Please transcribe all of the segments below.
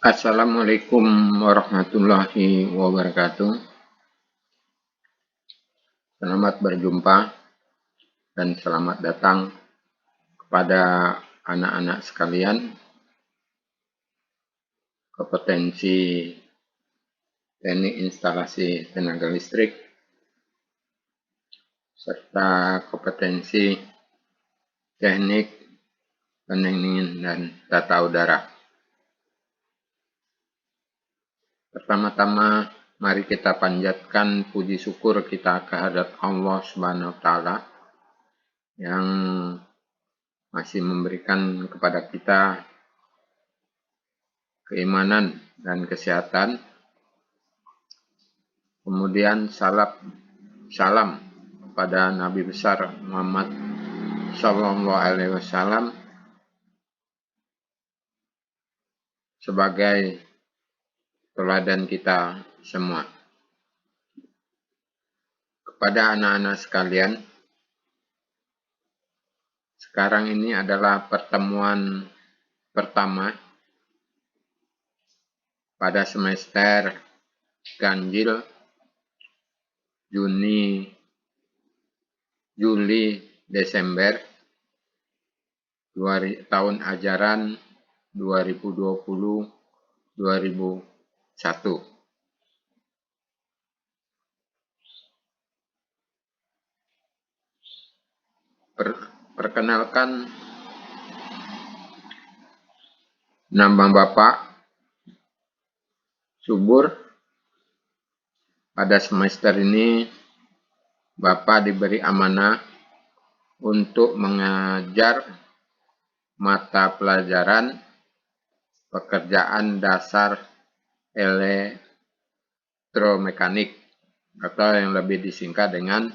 Assalamualaikum warahmatullahi wabarakatuh. Selamat berjumpa dan selamat datang kepada anak-anak sekalian. Kompetensi teknik instalasi tenaga listrik serta kompetensi teknik pendingin dan tata udara. Pertama-tama, mari kita panjatkan puji syukur kita kehadirat Allah Subhanahu wa Ta'ala yang masih memberikan kepada kita keimanan dan kesehatan. Kemudian salam kepada Nabi besar Muhammad Sallallahu Alaihi Wasallam sebagai teladan kita semua. Kepada anak-anak sekalian, sekarang ini adalah pertemuan pertama pada semester ganjil Juli, Desember tahun ajaran 2020-2021. Perkenalkan, nama Bapak Subur. Pada semester ini Bapak diberi amanah untuk mengajar mata pelajaran pekerjaan dasar elektromekanik atau yang lebih disingkat dengan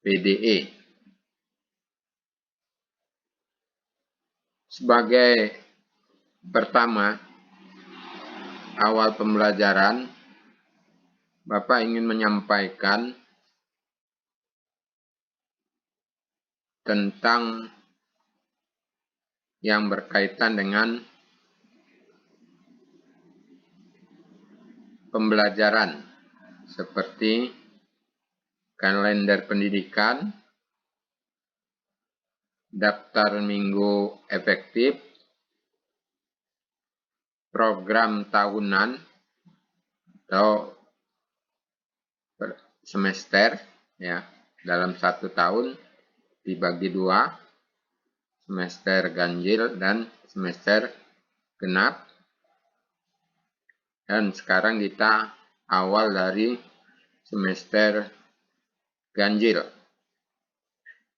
PDE. Sebagai pertama, awal pembelajaran, Bapak ingin menyampaikan tentang yang berkaitan dengan pembelajaran seperti kalender pendidikan, daftar minggu efektif, program tahunan atau semester, ya, dalam satu tahun dibagi dua, semester ganjil dan semester genap. Dan sekarang kita awal dari semester ganjil.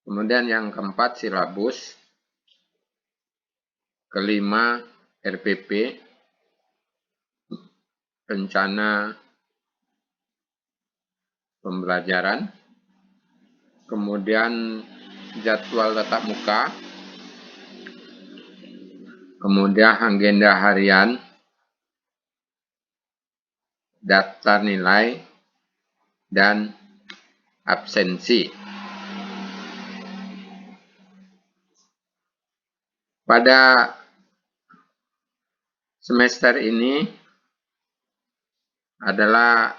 Kemudian yang keempat, silabus. Kelima, RPP, rencana pembelajaran. Kemudian jadwal tatap muka. Kemudian agenda harian, daftar nilai, dan absensi. Pada semester ini adalah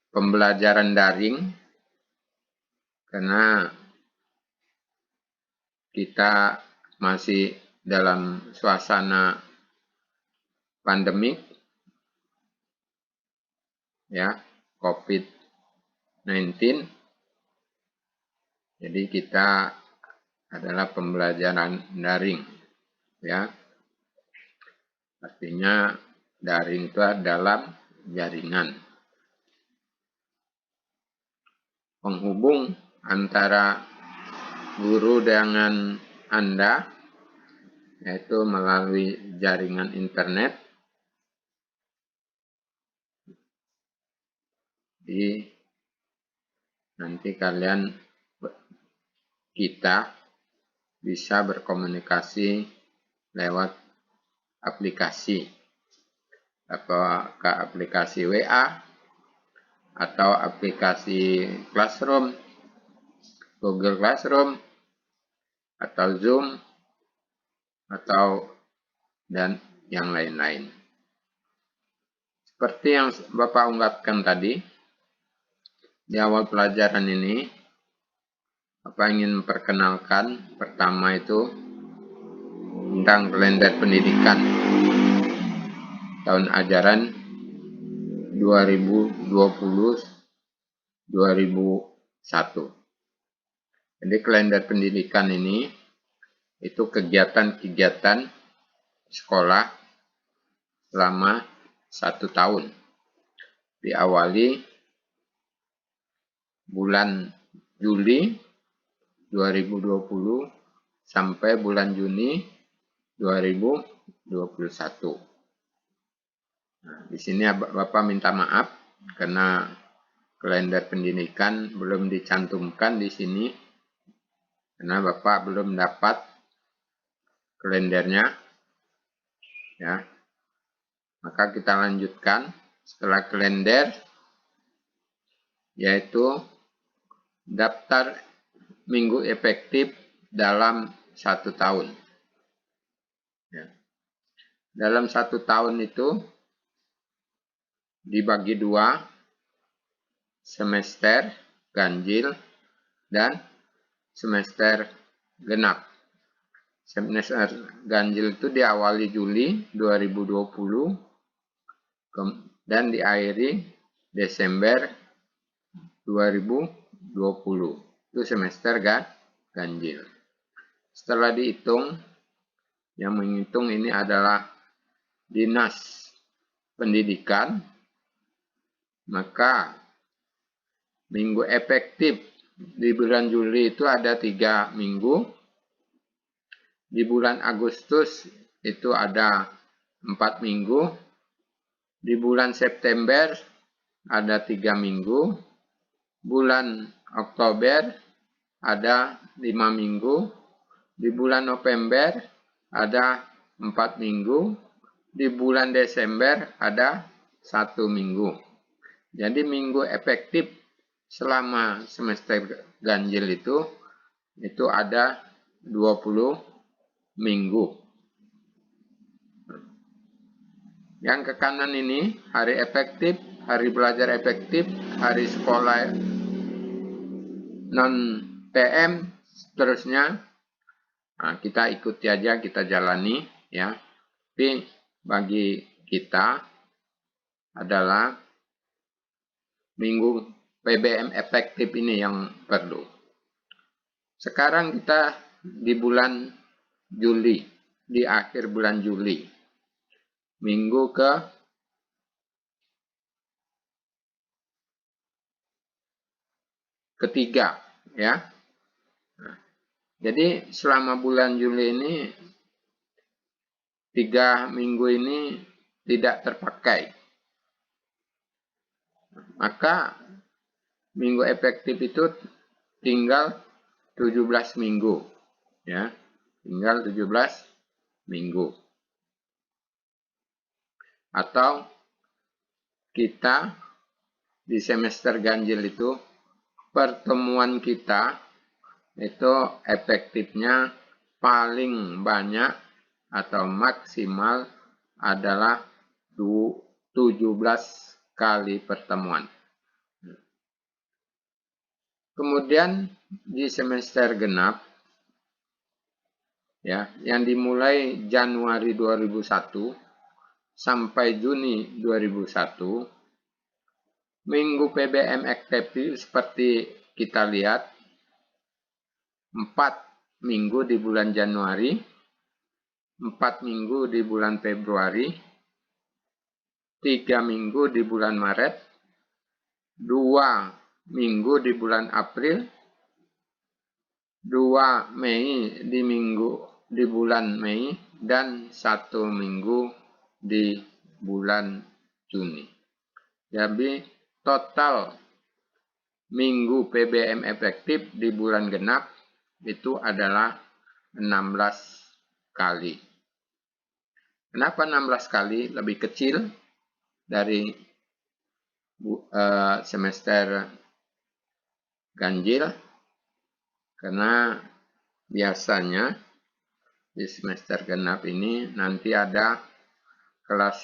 pembelajaran daring karena kita masih dalam suasana pandemik, ya, COVID-19. Jadi kita adalah pembelajaran daring, ya. Artinya daring itu dalam jaringan. Penghubung antara guru dengan Anda yaitu melalui jaringan internet. Jadi nanti kita bisa berkomunikasi lewat aplikasi, apakah aplikasi WA atau aplikasi Classroom, Google Classroom, atau Zoom, dan yang lain-lain. Seperti yang Bapak ungkapkan tadi, di awal pelajaran ini, Bapak ingin memperkenalkan pertama itu tentang kalender pendidikan tahun ajaran 2020-2001. Jadi kalender pendidikan ini itu kegiatan-kegiatan sekolah selama 1 tahun. Diawali bulan Juli 2020 sampai bulan Juni 2021. Nah, di sini Bapak minta maaf karena kalender pendidikan belum dicantumkan di sini karena Bapak belum dapat kalendernya. Ya. Maka kita lanjutkan setelah kalender, yaitu daftar minggu efektif dalam 1 tahun. Ya. Dalam 1 tahun itu dibagi 2, semester ganjil dan semester genap. Semester ganjil itu diawali Juli 2020 dan diakhiri Desember 2020. Itu semester ganjil. Setelah dihitung, yang menghitung ini adalah Dinas Pendidikan, maka minggu efektif di bulan Juli itu ada 3 minggu. Di bulan Agustus itu ada 4 minggu. Di bulan September ada 3 minggu. Bulan Oktober ada 5 minggu. Di bulan November ada 4 minggu. Di bulan Desember ada 1 minggu. Jadi minggu efektif selama semester ganjil itu ada 20 minggu. Yang ke kanan ini hari efektif, hari belajar efektif, hari sekolah non PM, seterusnya. Nah, kita ikuti aja, kita jalani ya. Tapi bagi kita adalah minggu PBM efektif ini yang perlu. Sekarang kita di bulan Juli, di akhir bulan Juli. Minggu ketiga ya. Nah, jadi selama bulan Juli ini 3 minggu ini tidak terpakai. Maka minggu efektif itu tinggal 17 minggu. Ya, tinggal 17 minggu. Atau kita di semester ganjil itu pertemuan kita itu efektifnya paling banyak atau maksimal adalah 17 kali pertemuan. Kemudian di semester genap ya, yang dimulai Januari 2001 sampai Juni 2001, minggu PBM efektif seperti kita lihat 4 minggu di bulan Januari, 4 minggu di bulan Februari, 3 minggu di bulan Maret, 2 minggu di bulan April, 2 Mei di bulan Mei, dan 1 minggu di bulan Juni. Jadi total minggu PBM efektif di bulan genap itu adalah 16 kali. Kenapa 16 kali? Lebih kecil dari semester ganjil, karena biasanya di semester genap ini nanti ada kelas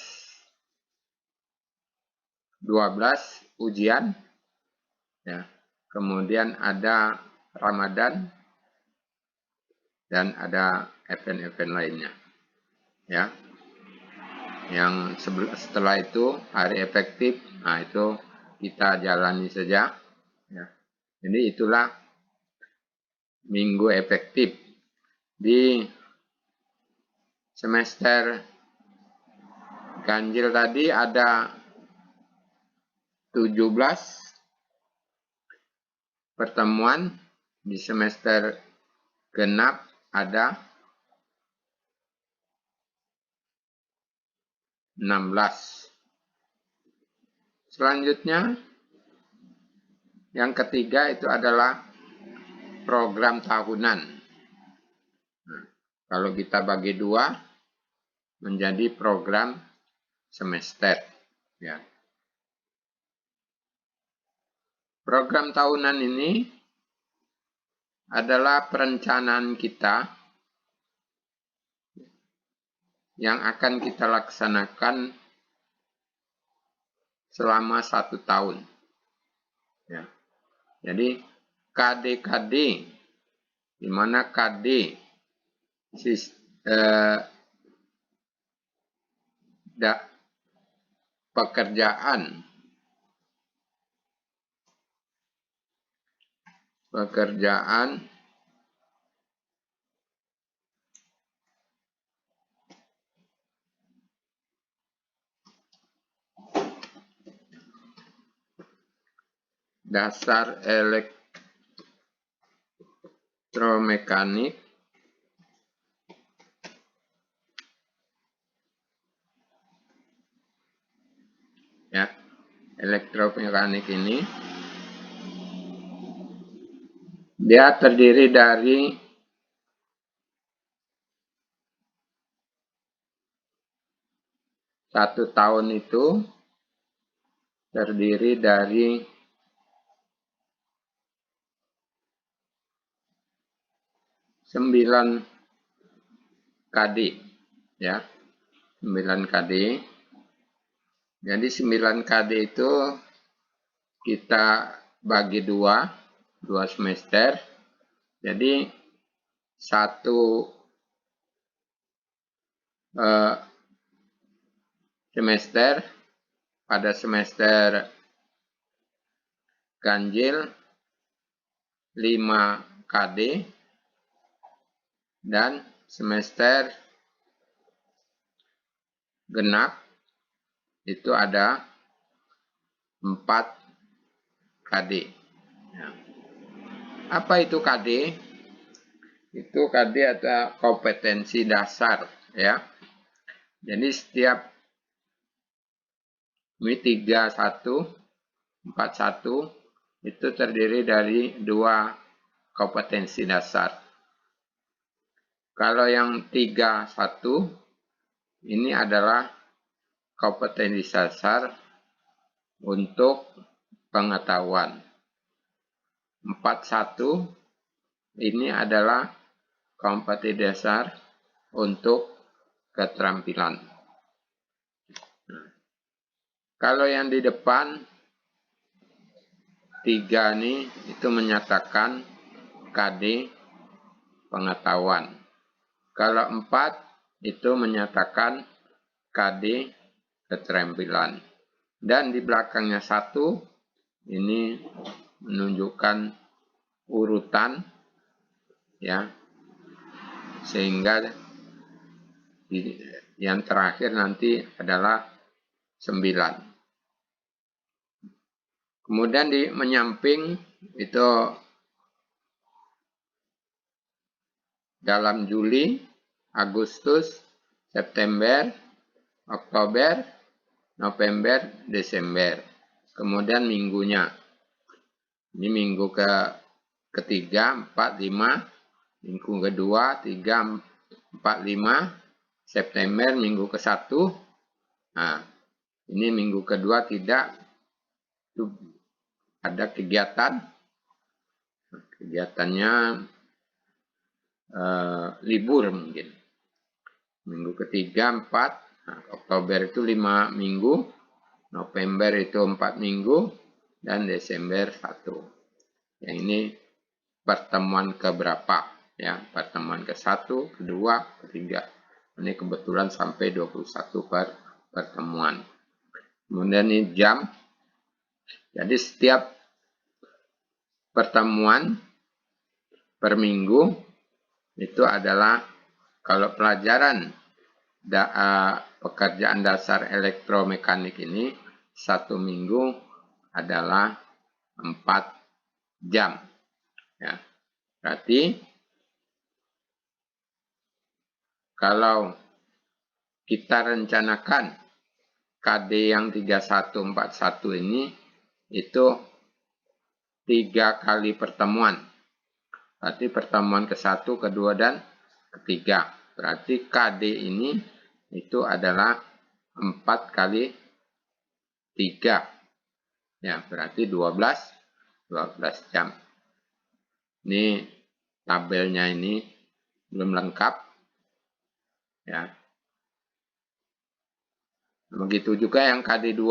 12 ujian, ya. Kemudian ada Ramadan dan ada event-event lainnya, ya. Yang setelah itu hari efektif, nah itu kita jalani saja, ya. Jadi itulah minggu efektif di semester ganjil tadi. Ada 17 pertemuan, di semester genap ada 16. Selanjutnya, yang ketiga itu adalah program tahunan. Nah, kalau kita bagi dua menjadi program semester, ya. Program tahunan ini adalah perencanaan kita yang akan kita laksanakan selama 1 tahun. Ya. Jadi KD-KD, di mana KD pekerjaan dasar elektromekanik, ya. Elektromekanik ini dia terdiri dari 1 tahun itu terdiri dari 9 KD, ya. 9 KD. Jadi 9 KD itu kita bagi dua semester. Jadi satu semester, pada semester ganjil 5 KD, dan semester genap itu ada 4 KD. Ya. Apa itu KD? Itu KD atau kompetensi dasar, ya. Jadi setiap ini 31, 41 itu terdiri dari 2 kompetensi dasar. Kalau yang 31 ini adalah kompetensi dasar untuk pengetahuan. 41 ini adalah kompetensi dasar untuk keterampilan. Kalau yang di depan 3 ini itu menyatakan KD pengetahuan. Kalau 4 itu menyatakan KD keterampilan. Dan di belakangnya 1 ini menunjukkan urutan, ya. Sehingga yang terakhir nanti adalah 9. Kemudian di menyamping itu dalam Juli, Agustus, September, Oktober, November, Desember. Kemudian minggunya. Ini minggu ketiga, 4, 5. Minggu kedua, 3, 4, 5. September minggu ke-1. Nah, ini minggu kedua tidak ada kegiatan. Kegiatannya libur mungkin. Minggu ketiga 4, nah, Oktober itu 5 minggu. November itu 4 minggu, dan Desember 1. Yang ini pertemuan keberapa? Ya, pertemuan ke-1, kedua, ketiga. Ini kebetulan sampai 21 pertemuan. Kemudian ini jam. Jadi setiap pertemuan per minggu itu adalah, kalau pelajaran pekerjaan dasar elektromekanik ini 1 minggu adalah 4 jam. Ya. Berarti kalau kita rencanakan KD yang 3141 ini itu 3 kali pertemuan. Berarti pertemuan ke-1, kedua, dan ketiga. Berarti KD ini itu adalah 4 kali 3. Ya, berarti 12 jam. Ini tabelnya ini belum lengkap. Ya. Begitu juga yang KD2.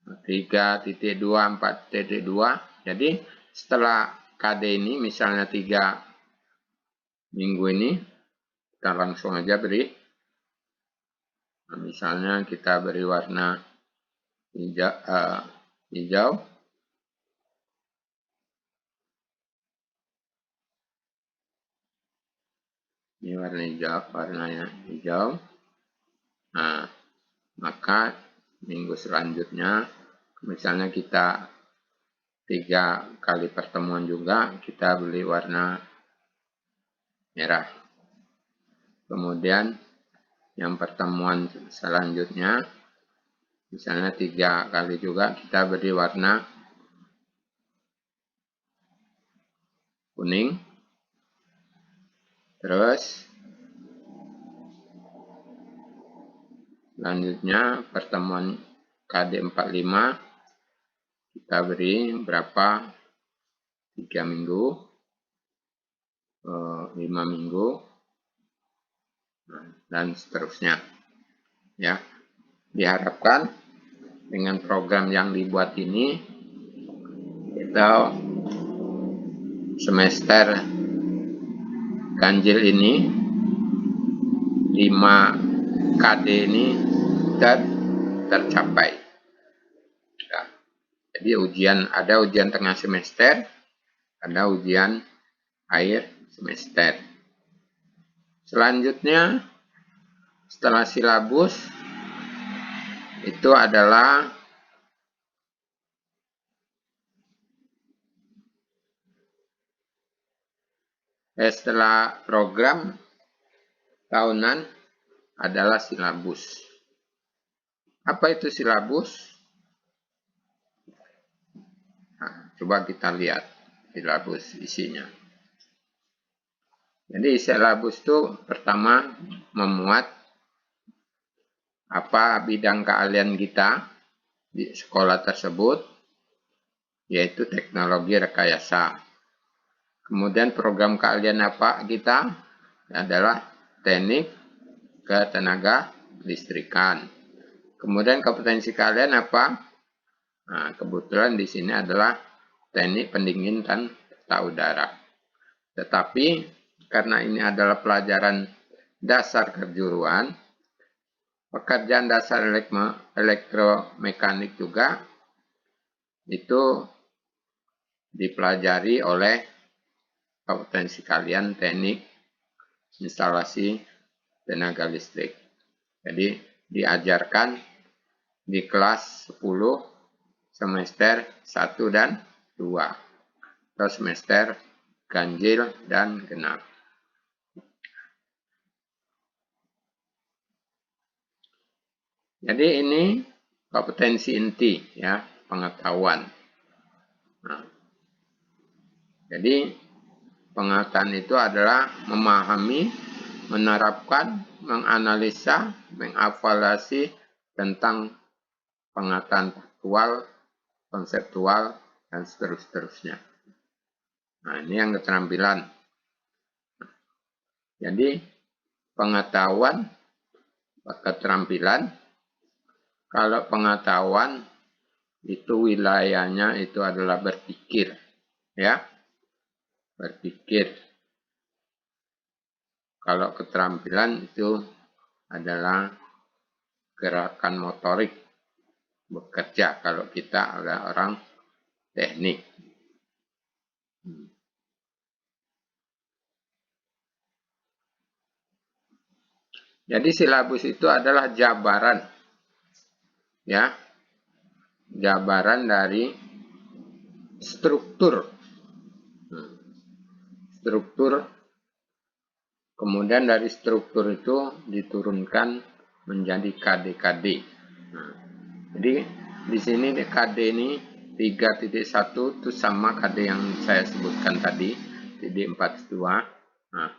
3.2, 4.2. Jadi setelah KD ini misalnya 3 minggu ini, kita langsung aja beri. Nah, misalnya kita beri warna hijau. Ini warna hijau, warnanya hijau. Nah, maka minggu selanjutnya, misalnya kita 3 kali pertemuan juga, kita beli warna merah. Kemudian yang pertemuan selanjutnya, misalnya 3 kali juga, kita beri warna kuning. Terus selanjutnya pertemuan KD45 kita beri berapa? 3 minggu, 5 minggu, dan seterusnya. Ya, diharapkan dengan program yang dibuat ini, kita semester ganjil ini 5 KD ini tercapai. Ya. Jadi ada ujian tengah semester, ada ujian akhir semester. Selanjutnya setelah silabus itu adalah setelah program tahunan adalah silabus. Apa itu silabus? Nah, coba kita lihat silabus isinya. Jadi silabus itu pertama memuat apa bidang keahlian kita di sekolah tersebut, yaitu teknologi rekayasa. Kemudian program keahlian apa kita adalah teknik ketenaga listrikan. Kemudian kompetensi kalian apa? Nah, kebetulan di sini adalah teknik pendingin dan tata udara. Tetapi karena ini adalah pelajaran dasar kejuruan, pekerjaan dasar elektromekanik juga itu dipelajari oleh kompetensi kalian teknik instalasi tenaga listrik. Jadi diajarkan di kelas 10 semester 1 dan 2 atau semester ganjil dan genap. Jadi ini kompetensi inti, ya, pengetahuan. Nah, jadi pengetahuan itu adalah memahami, menerapkan, menganalisa, mengevaluasi tentang pengetahuan faktual, konseptual, dan seterusnya. Nah, ini yang keterampilan. Jadi pengetahuan, keterampilan, Kalau pengetahuan itu wilayahnya itu adalah berpikir, ya, berpikir. Kalau keterampilan itu adalah gerakan motorik, bekerja kalau kita adalah orang teknik. Jadi silabus itu adalah jabaran, ya, jabaran dari struktur, struktur. Kemudian dari struktur itu diturunkan menjadi KD-KD. Nah, jadi di sini KD ini 3.1 itu sama KD yang saya sebutkan tadi, titik 42. Nah,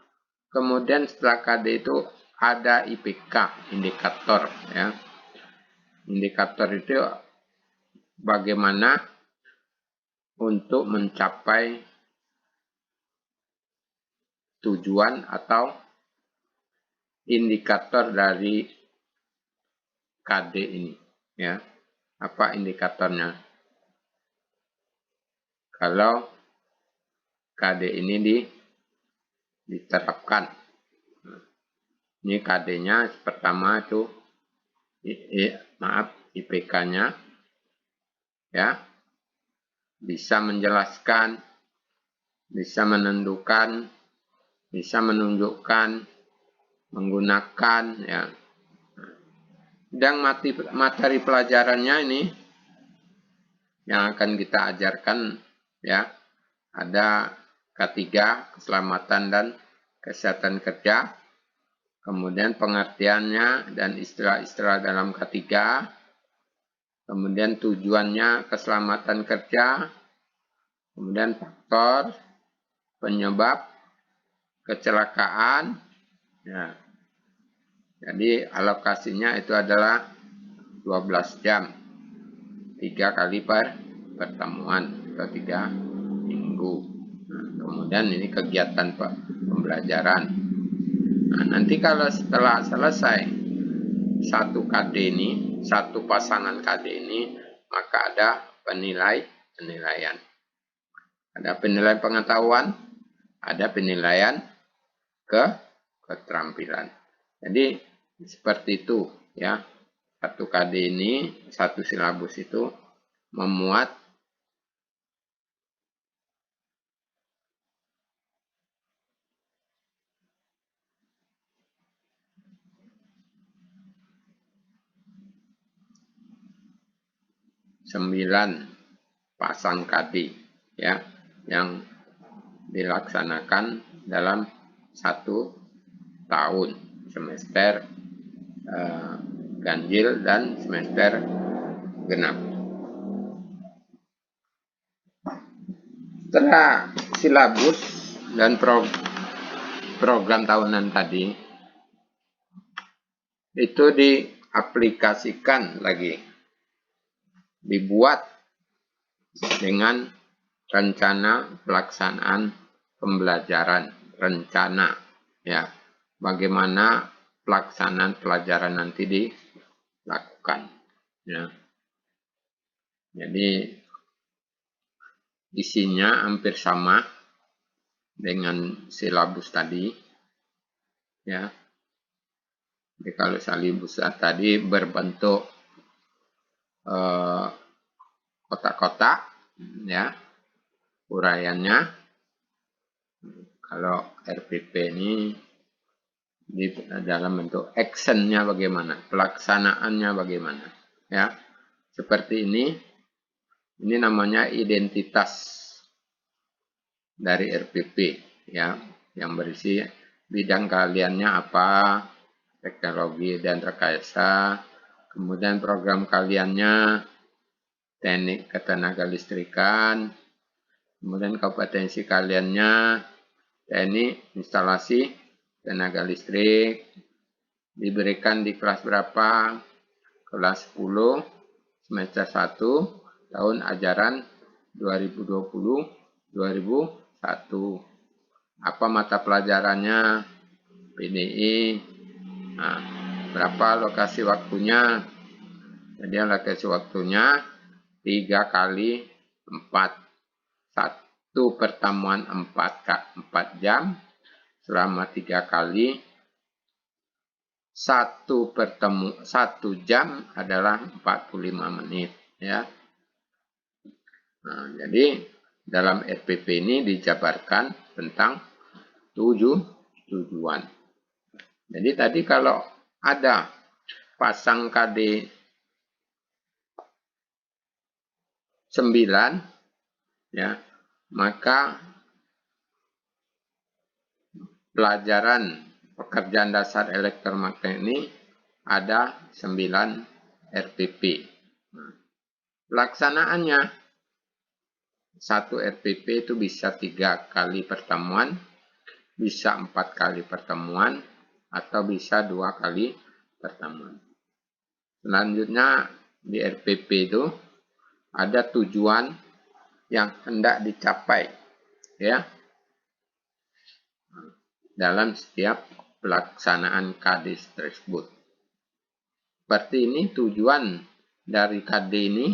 kemudian setelah KD itu ada IPK, indikator, ya. Indikator itu bagaimana untuk mencapai tujuan atau indikator dari KD ini, ya. Apa indikatornya? Kalau KD ini diterapkan. Ini KD-nya pertama itu IPK-nya, ya, bisa menjelaskan, bisa menentukan, bisa menunjukkan, menggunakan, ya. Dan materi pelajarannya ini yang akan kita ajarkan, ya, ada K3, keselamatan dan kesehatan kerja. Kemudian pengertiannya dan istilah-istilah dalam K3. Kemudian tujuannya keselamatan kerja. Kemudian faktor penyebab kecelakaan. Ya. Jadi alokasinya itu adalah 12 jam. 3 kali pertemuan atau 3 minggu. Nah, kemudian ini kegiatan pembelajaran. Nah, nanti kalau setelah selesai satu KD ini, satu pasangan KD ini, maka ada penilaian. Ada penilaian pengetahuan, ada penilaian keterampilan. Jadi seperti itu, ya. Satu KD ini, satu silabus itu memuat sembilan pasang KD, ya, yang dilaksanakan dalam satu tahun, semester ganjil dan semester genap. Setelah silabus dan program tahunan tadi, itu diaplikasikan lagi, dibuat dengan rencana pelaksanaan pembelajaran, rencana, ya, bagaimana pelaksanaan pelajaran nanti dilakukan, ya. Jadi isinya hampir sama dengan silabus tadi, ya. Jadi kalau silabus tadi berbentuk kotak-kotak, ya, uraiannya. Kalau RPP ini di dalam bentuk actionnya bagaimana, pelaksanaannya bagaimana, ya. Seperti ini namanya identitas dari RPP, ya, yang berisi bidang keahliannya apa, teknologi dan rekayasa, kemudian program keahliannya teknik ketenaga-listrikan, kemudian kompetensi keahliannya teknik instalasi tenaga listrik, diberikan di kelas berapa, kelas 10, semester 1, tahun ajaran 2020-2021. Apa mata pelajarannya, PDI, nah, berapa lokasi waktunya, Jadi alokasi waktunya 3 kali 4. Satu pertemuan 4 jam selama 3 kali. 1 jam adalah 45 menit, ya. Nah, jadi dalam RPP ini dijabarkan tentang 7 tujuan. Jadi tadi kalau ada pasang KD 9, ya, maka pelajaran pekerjaan dasar elektromagnetik ini ada 9 RPP. Pelaksanaannya, 1 RPP itu bisa 3 kali pertemuan, bisa 4 kali pertemuan, atau bisa 2 kali pertemuan. Selanjutnya di RPP itu ada tujuan yang hendak dicapai, ya, dalam setiap pelaksanaan KD tersebut. Seperti ini tujuan dari KD ini.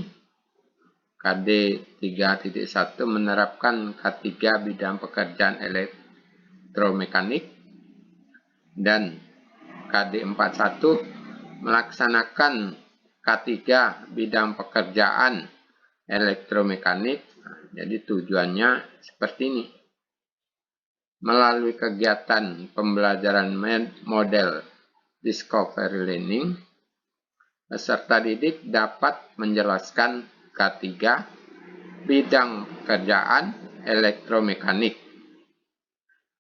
KD 3.1 menerapkan K3 bidang pekerjaan elektromekanik, dan KD 41 melaksanakan K3 bidang pekerjaan elektromekanik. Jadi tujuannya seperti ini. Melalui kegiatan pembelajaran model discovery learning, peserta didik dapat menjelaskan K3 bidang pekerjaan elektromekanik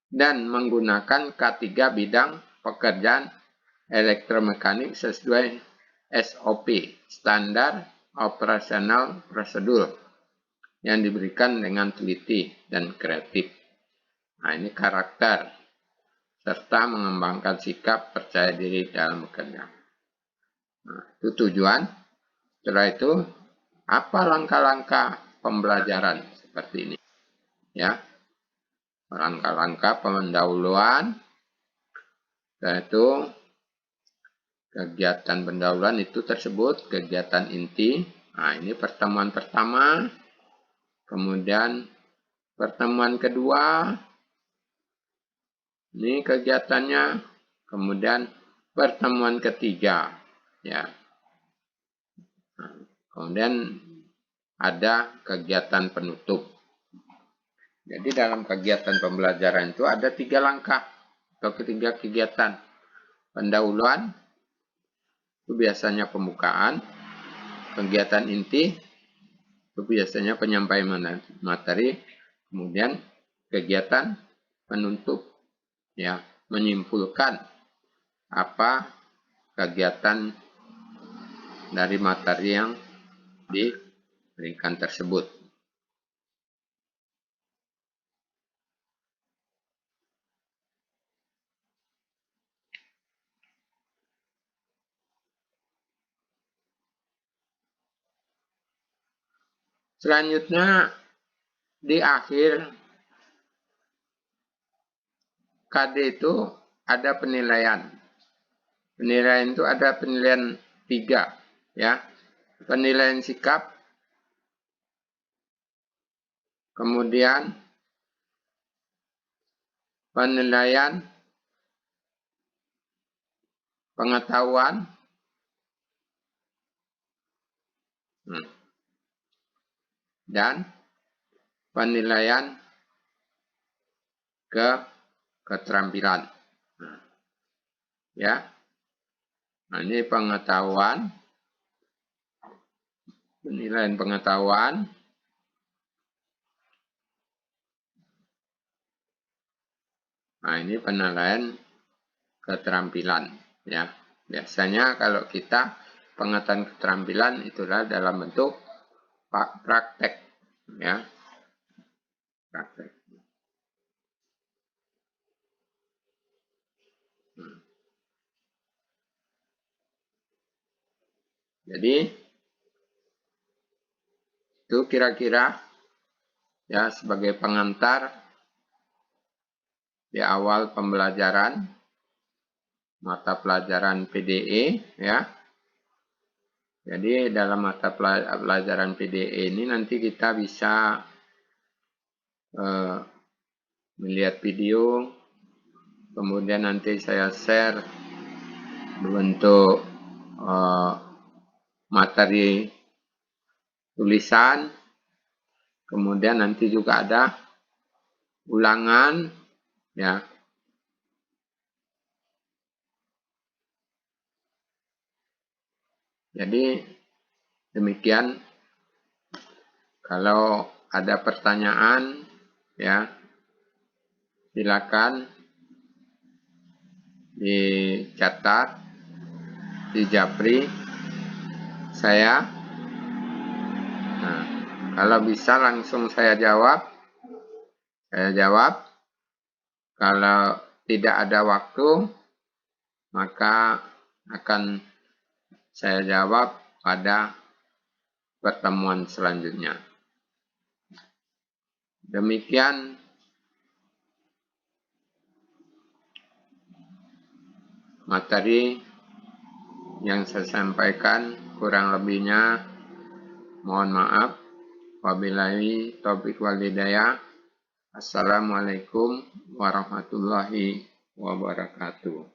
dan menggunakan K3 bidang pekerjaan elektromekanik sesuai SOP, standar operasional prosedur, yang diberikan dengan teliti dan kreatif. Nah, ini karakter serta mengembangkan sikap percaya diri dalam bekerja. Nah, itu tujuan. Setelah itu, apa langkah-langkah pembelajaran seperti ini? Ya, langkah-langkah pendahuluan, yaitu kegiatan pendahuluan itu tersebut kegiatan inti. Nah, ini pertemuan pertama, kemudian pertemuan kedua, ini kegiatannya, kemudian pertemuan ketiga, ya. Nah, kemudian ada kegiatan penutup. Jadi dalam kegiatan pembelajaran itu ada 3 langkah atau 3 kegiatan. Pendahuluan itu biasanya pembukaan, kegiatan inti itu biasanya penyampaian materi, kemudian kegiatan penutup, ya, menyimpulkan apa kegiatan dari materi yang diberikan tersebut. Selanjutnya di akhir KD itu ada penilaian. Penilaian itu ada penilaian 3, ya. Penilaian sikap, kemudian penilaian pengetahuan, dan penilaian keterampilan. Ya. Nah, ini pengetahuan, penilaian pengetahuan, nah ini penilaian keterampilan, ya. Biasanya kalau kita pengetahuan keterampilan itulah dalam bentuk praktek, ya. Praktek. Jadi itu kira-kira, ya, sebagai pengantar di awal pembelajaran mata pelajaran PDE, ya. Jadi dalam mata pelajaran PDE ini nanti kita bisa melihat video, kemudian nanti saya share bentuk materi tulisan, kemudian nanti juga ada ulangan, ya. Jadi demikian. Kalau ada pertanyaan, ya, silakan dicatat di Japri saya. Nah, kalau bisa langsung saya jawab. Kalau tidak ada waktu, maka akan saya jawab pada pertemuan selanjutnya. Demikian materi yang saya sampaikan, kurang lebihnya mohon maaf. Wabillahi taufiq wal hidayah. Assalamualaikum warahmatullahi wabarakatuh.